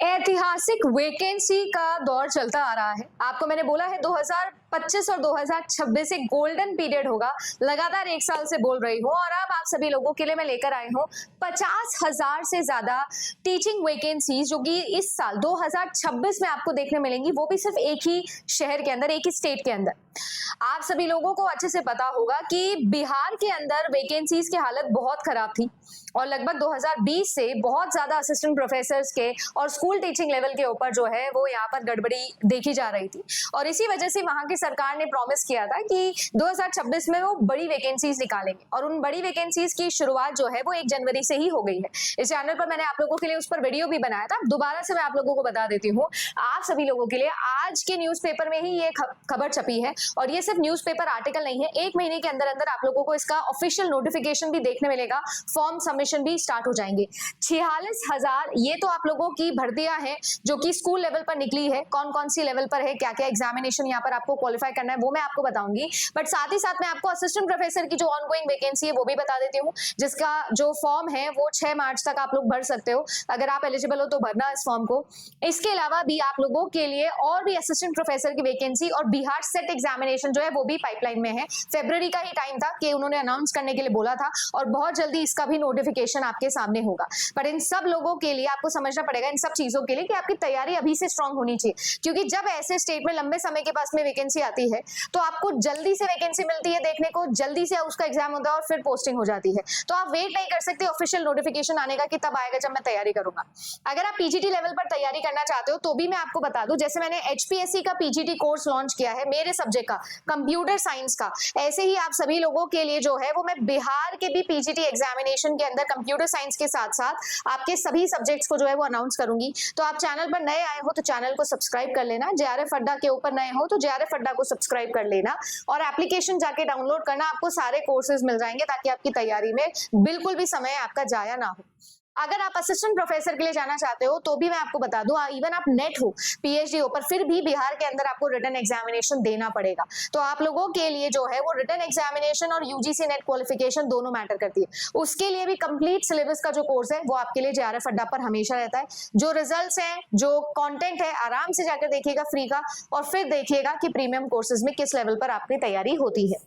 ऐतिहासिक वैकेंसी का दौर चलता आ रहा है। आपको मैंने बोला है 2025 और 2026 एक गोल्डन पीरियड होगा। लगातार एक साल से बोल रही हूँ और अब आप सभी लोगों के लिए मैं लेकर आई हूँ 50,000 से ज्यादा टीचिंग वैकेंसीज जो कि इस साल 2026 में आपको देखने मिलेंगी, वो भी सिर्फ एक ही शहर के अंदर, एक ही स्टेट के अंदर। आप सभी लोगों को अच्छे से पता होगा कि बिहार के अंदर वैकेंसीज की हालत बहुत खराब थी और लगभग 2020 से बहुत ज्यादा असिस्टेंट प्रोफेसर्स के और स्कूल टीचिंग लेवल के ऊपर जो है वो यहाँ पर गड़बड़ी देखी जा रही थी और इसी वजह से वहां की सरकार ने प्रॉमिस किया था कि 2026 में वो बड़ी वैकेंसीज निकालेंगे और उन बड़ी वैकेंसीज की शुरुआत जो है वो 1 जनवरी से ही हो गई है। इस चैनल पर मैंने आप लोगों के लिए उस पर वीडियो भी बनाया था, दोबारा से मैं आप लोगों को बता देती हूँ। आप सभी लोगों के लिए आज के न्यूज़पेपर में ही ये खबर छपी है और ये सिर्फ न्यूज़पेपर आर्टिकल नहीं है। 1 महीने के अंदर अंदर आप लोगों को इसका ऑफिशियल नोटिफिकेशन भी देखने मिलेगा, फॉर्म सबमिशन भी स्टार्ट हो जाएंगे। 46,000 ये तो आप लोगों की भर्तियां हैं जो कि स्कूल लेवल पर निकली है। कौन कौन सी लेवल पर है, क्या क्या एग्जामिनेशन यहाँ पर आपको क्वालिफाई करना है वो मैं आपको बताऊंगी, बट साथ ही साथ मैं आपको असिस्टेंट प्रोफेसर की जो ऑनगोइंग वैकेंसी है वो भी बता देती हूँ, जिसका जो फॉर्म है वो 6 मार्च तक आप लोग भर सकते हो। अगर आप एलिजिबल हो तो भरना इस फॉर्म को। इसके अलावा भी आप लोगों के लिए और भी असिस्टेंट प्रोफेसर की वैकेंसी और बिहार सेट एग्जामिनेशन जो है वो भी पाइपलाइन में है। फरवरी का ही टाइम था कि उन्होंने अनाउंस करने के लिए बोला था और बहुत जल्दी इसका भी नोटिफिकेशन आपके सामने होगा। पर इन सब लोगों के लिए आपको समझना पड़ेगा, इन सब चीजों के लिए, कि आपकी तैयारी अभी से स्ट्रांग होनी चाहिए, क्योंकि जब ऐसे स्टेट में लंबे समय के पास में वैकेंसी आती है तो आपको जल्दी से वैकेंसी मिलती है देखने को, जल्दी से उसका एग्जाम होता है और फिर पोस्टिंग हो जाती है। तो आप वेट नहीं कर सकते ऑफिशियल नोटिफिकेशन आने का कि तब आएगा जब मैं तैयारी करूंगा। अगर आप पीजीटी लेवल पर तैयारी करना चाहते हो तो भी मैं आपको बता दूं, जैसे मैंने एचपीएससी का पीजीटी कोर्स लॉन्च किया है मेरे सब्जेक्ट का, कंप्यूटर साइंस का, ऐसे ही आप सभी लोगों के लिए जो है वो मैं बिहार के भी पीजीटी एग्जामिनेशन के अंदर कंप्यूटर साइंस के साथ साथ आपके सभी सब्जेक्ट्स को जो है वो अनाउंस करूंगी। तो आप चैनल पर नए आए हो तो चैनल को सब्सक्राइब कर लेना, जेआरएफ अड्डा के ऊपर नए हो तो जेआरएफ अड्डा को सब्सक्राइब कर लेना और एप्लीकेशन जाके डाउनलोड करना, आपको सारे कोर्सेज मिल जाएंगे ताकि आपकी तैयारी में बिल्कुल भी समय आपका जाया ना हो। अगर आप असिस्टेंट प्रोफेसर के लिए जाना चाहते हो तो भी मैं आपको बता दूं, इवन आप नेट हो, पीएचडी हो, पर फिर भी बिहार के अंदर आपको रिटन एग्जामिनेशन देना पड़ेगा। तो आप लोगों के लिए जो है वो रिटन एग्जामिनेशन और यूजीसी नेट क्वालिफिकेशन दोनों मैटर करती है। उसके लिए भी कंप्लीट सिलेबस का जो कोर्स है वो आपके लिए जेआरएफ अड्डा पर हमेशा रहता है। जो रिजल्ट्स हैं, जो कंटेंट है, आराम से जाकर देखिएगा फ्री का और फिर देखिएगा कि प्रीमियम कोर्सेज में किस लेवल पर आपकी तैयारी होती है।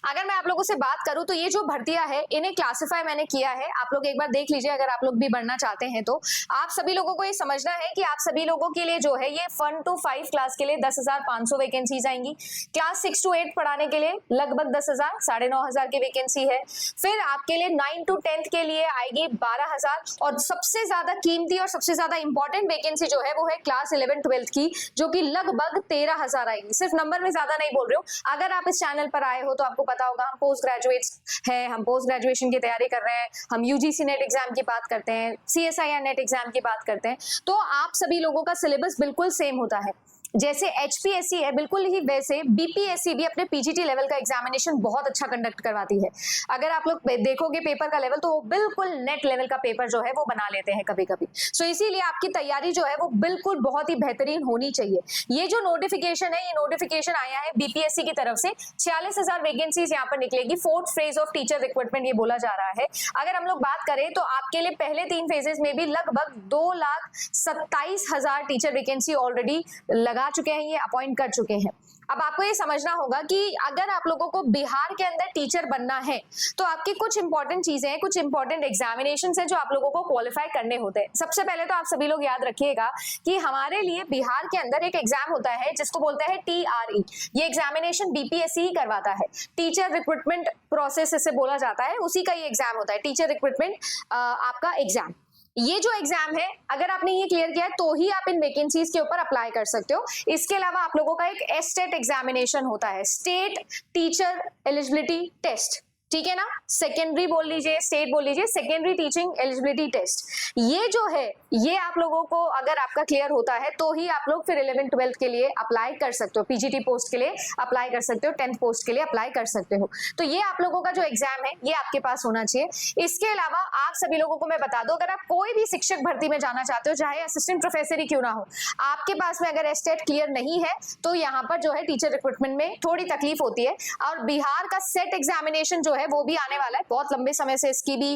अगर मैं आप लोगों से बात करूं तो ये जो भर्तियां है इन्हें क्लासिफाई मैंने किया है, आप लोग एक बार देख लीजिए अगर आप लोग भी बढ़ना चाहते हैं तो। आप सभी लोगों को ये समझना है कि आप सभी लोगों के लिए जो है ये 1 to 5 क्लास के लिए 10,500 वैकेंसीज आएंगी। क्लास 6 to 8 पढ़ाने के लिए लगभग 10,000, 9,500 की वैकेंसी है। फिर आपके लिए 9 to 10 के लिए आएगी 12,000 और सबसे ज्यादा कीमती और सबसे ज्यादा इंपॉर्टेंट वैकेंसी जो है वो है क्लास 11-12 की, जो कि लगभग 13,000 आएगी। सिर्फ नंबर में ज्यादा नहीं बोल रही हूँ। अगर आप इस चैनल पर आए हो तो आपको पता होगा हम पोस्ट ग्रेजुएट्स हैं, हम पोस्ट ग्रेजुएशन की तैयारी कर रहे हैं, हम यूजीसी नेट एग्जाम की बात करते हैं, सीएसआईआर नेट एग्जाम की बात करते हैं, तो आप सभी लोगों का सिलेबस बिल्कुल सेम होता है। जैसे एचपीएससी है बिल्कुल ही वैसे बीपीएससी भी अपने पीजीटी लेवल का एग्जामिनेशन बहुत अच्छा कंडक्ट करवाती है। अगर आप लोग देखोगे पेपर का लेवल तो वो बिल्कुल नेट लेवल का पेपर जो है वो बना लेते हैं कभी कभी। सो इसीलिए आपकी तैयारी जो है वो बिल्कुल बहुत ही बेहतरीन होनी चाहिए। ये जो नोटिफिकेशन है, ये नोटिफिकेशन आया है बीपीएससी की तरफ से, 46,000 वैकेंसीज यहाँ पर निकलेगी। 4th phase of teacher recruitment ये बोला जा रहा है। अगर हम लोग बात करें तो आपके लिए पहले 3 फेजेस में भी लगभग 2,27,000 टीचर वैकेंसी ऑलरेडी लगा चुके हैं, ये अपॉइंट कर चुके हैं। अब आपको ये समझना होगा कि अगर आप लोगों को बिहार के अंदर टीचर बनना है तो आपकी कुछ इंपॉर्टेंट चीजें हैं, कुछ इंपॉर्टेंट एग्जामिनेशंस हैं जो आप लोगों को क्वालिफाई करने होते हैं। सबसे पहले तो आप सभी लोग याद रखिएगा कि हमारे लिए बिहार के अंदर एक एग्जाम होता है जिसको बोलते हैं टीआरई। ये एग्जामिनेशन बीपीएससी ही करवाता है, टीचर रिक्रूटमेंट प्रोसेस इसे बोला जाता है, उसी का ये एग्जाम होता है, टीचर रिक्रूटमेंट आपका एग्जाम। ये जो एग्जाम है अगर आपने ये क्लियर किया है तो ही आप इन वैकेंसीज के ऊपर अप्लाई कर सकते हो। इसके अलावा आप लोगों का एक एस्टेट एग्जामिनेशन होता है, स्टेट टीचर एलिजिबिलिटी टेस्ट, ठीक है ना, सेकेंडरी बोल लीजिए, स्टेट बोल लीजिए, सेकेंडरी टीचिंग एलिजिबिलिटी टेस्ट। ये जो है ये आप लोगों को अगर आपका क्लियर होता है तो ही आप लोग फिर 11-12 के लिए अप्लाई कर सकते हो, पीजीटी पोस्ट के लिए अप्लाई कर सकते हो, 10th पोस्ट के लिए अप्लाई कर सकते हो। तो ये आप लोगों का जो एग्जाम है ये आपके पास होना चाहिए। इसके अलावा आप सभी लोगों को मैं बता दूं, अगर आप कोई भी शिक्षक भर्ती में जाना चाहते हो, चाहे असिस्टेंट प्रोफेसर ही क्यों ना हो, आपके पास में अगर एस्टेट क्लियर नहीं है तो यहाँ पर जो है टीचर रिक्रूटमेंट में थोड़ी तकलीफ होती है। और बिहार का सेट एग्जामिनेशन जो है वो भी आने वाला है। बहुत लंबे समय से इसकी भी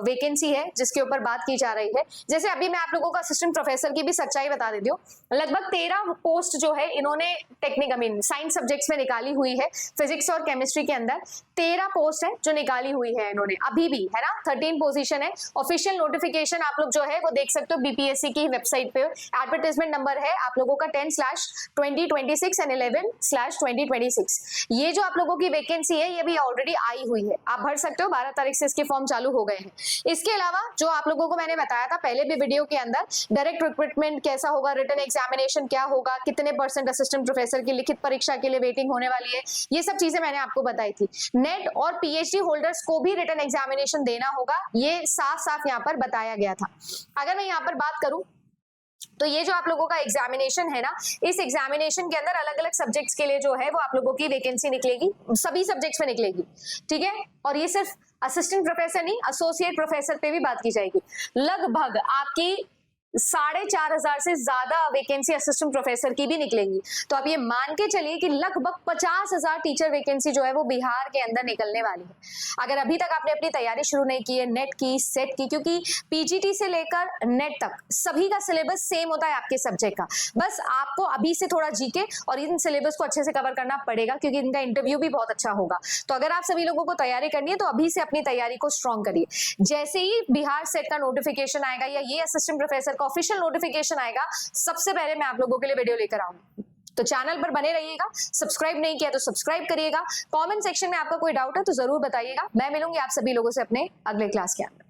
वैकेंसी है जिसके ऊपर बात की जा रही है। जैसे अभी मैं आप लोगों को असिस्टेंट प्रोफेसर की भी सच्चाई बता देती हूँ। लगभग 13 पोस्ट जो है इन्होंने टेक्निक साइंस सब्जेक्ट्स में निकाली हुई है। फिजिक्स और केमिस्ट्री के अंदर 13 पोस्ट है जो निकाली हुई है इन्होंने अभी भी, है ना। 13 पोजीशन है। ऑफिशियल नोटिफिकेशन आप लोग जो है वो देख सकते हो बीपीएससी की वेबसाइट पे। एडवर्टाइजमेंट नंबर है आप लोगों का 10/2026 एंड 11/2026। ये जो आप लोगों की वैकेंसी है ये भी ऑलरेडी आई हुई है, आप भर सकते हो। 12 तारीख से इसके फॉर्म चालू हो गए हैं। इसके अलावा जो आप लोगों को मैंने बताया था पहले भी वीडियो के अंदर, डायरेक्ट रिक्रूटमेंट कैसा होगा, रिटन एग्जामिनेशन क्या होगा, कितने % असिस्टेंट प्रोफेसर की लिखित परीक्षा के लिए वेटिंग होने वाली है, ये सब चीजें मैंने आपको बताई थी। नेट और पीएचडी होल्डर्स को भी रिटन एग्जामिनेशन देना होगा, ये साफ साफ यहाँ पर बताया गया था। अगर मैं यहाँ पर बात करूं तो ये जो आप लोगों का एग्जामिनेशन है ना, इस एग्जामिनेशन के अंदर अलग अलग सब्जेक्ट्स के लिए जो है वो आप लोगों की वैकेंसी निकलेगी, सभी सब्जेक्ट्स में निकलेगी, ठीक है। और ये सिर्फ असिस्टेंट प्रोफेसर नहीं, एसोसिएट प्रोफेसर पे भी बात की जाएगी। लगभग आपकी 4,500 से ज्यादा वैकेंसी असिस्टेंट प्रोफेसर की भी निकलेंगी। तो आप ये मान के चलिए कि लगभग 50,000 टीचर वैकेंसी जो है वो बिहार के अंदर निकलने वाली है। अगर अभी तक आपने अपनी तैयारी शुरू नहीं की है नेट की, सेट की, क्योंकि पीजीटी से लेकर नेट तक सभी का सिलेबस सेम होता है आपके सब्जेक्ट का, बस आपको अभी से थोड़ा जीके और इन सिलेबस को अच्छे से कवर करना पड़ेगा क्योंकि इनका इंटरव्यू भी बहुत अच्छा होगा। तो अगर आप सभी लोगों को तैयारी करनी है तो अभी से अपनी तैयारी को स्ट्रॉन्ग करिए। जैसे ही बिहार सेट का नोटिफिकेशन आएगा या ये असिस्टेंट प्रोफेसर का ऑफिशियल नोटिफिकेशन आएगा, सबसे पहले मैं आप लोगों के लिए वीडियो लेकर आऊंगी। तो चैनल पर बने रहिएगा, सब्सक्राइब नहीं किया तो सब्सक्राइब करिएगा। कमेंट सेक्शन में आपका कोई डाउट है तो जरूर बताइएगा। मैं मिलूंगी आप सभी लोगों से अपने अगले क्लास के अंदर।